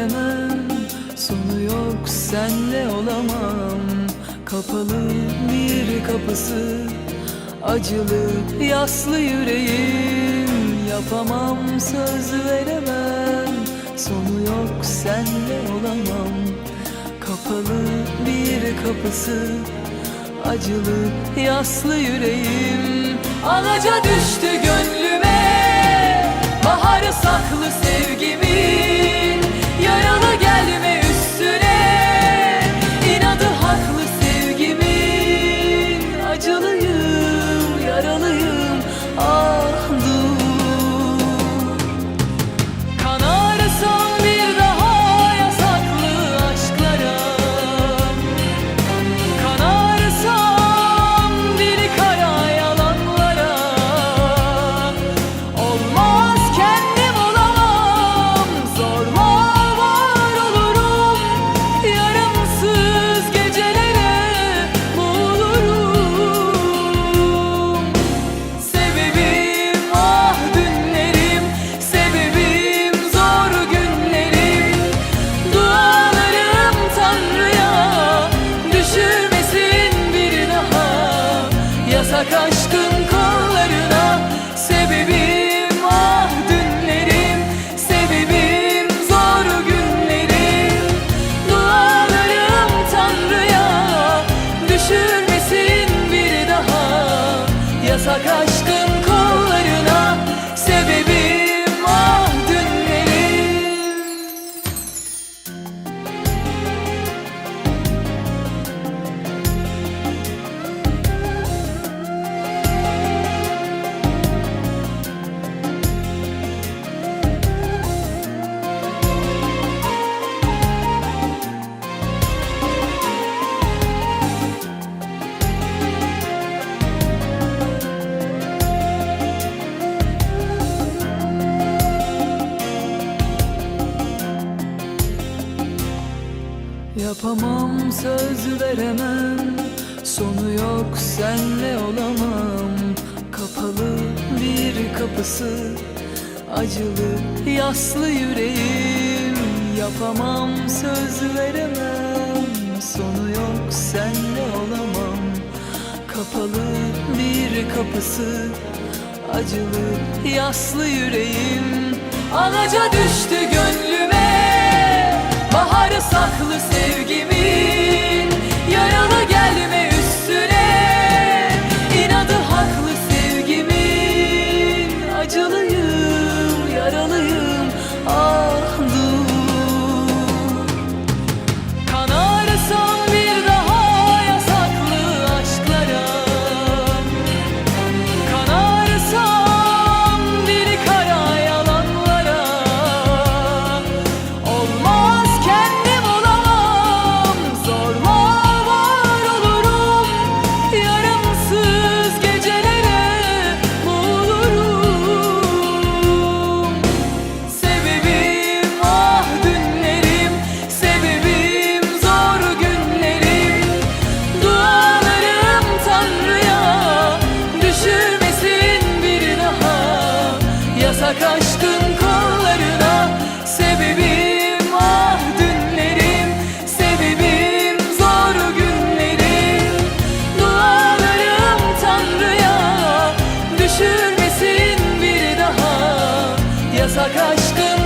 veremem, sonu yok senle olamam. Kapalı bir kapısı, acılı yaslı yüreğim. Yapamam, söz veremem, sonu yok senle olamam. Kapalı bir kapısı, acılı yaslı yüreğim. Alaca düştü gönlüme, baharı saklı sevgimin. Yaralı gelme üstüne, inadı haklı sevgimin. Acılıyım, yaralıyım, ah dur. Kanarsam bir daha yasaklı aşklara, kanarsam deli kara yalanlara. Olmaz, kendim olamam, zorla var olurum. Yarımsız gecelere boğulurum. Sebebim ah dünlerim, sebebim zor günlerim. Dualarım Tanrı'ya, düşürmesin bir daha yasak aşkın kollarına. Sebebim ah dünlerim, sebebim zor günlerim. Dualarım Tanrı'ya, düşürmesin bir daha yasak aşkın kollarına. Sebebim ah dünlerim. Yapamam, söz veremem, sonu yok senle olamam. Kapalı bir kapısı, acılı yaslı yüreğim. Yapamam, söz veremem, sonu yok senle olamam. Kapalı bir kapısı, acılı yaslı yüreğim. Alaca düştü gönlüme, baharı saklı sevgimin. Yaralı gelme üstüne, inadı haklı sevgimin. Acılıyım, yaralıyım, ah dur. Kanarsam bir daha yasaklı aşklara, kanarsam deli kara yalanlara. Olmaz, kendim olamam, zorla var olurum. Yarımsız gecelere boğulurum. Sebebim ah dünlerim, sebebim zor günlerim. Dualarım Tanrı'ya, düşürmesin bir daha yasak aşkın kollarına. Sebebim ah dünlerim, sebebim zor günlerim. Dualarım Tanrı'ya, düşürmesin bir daha yasak aşkın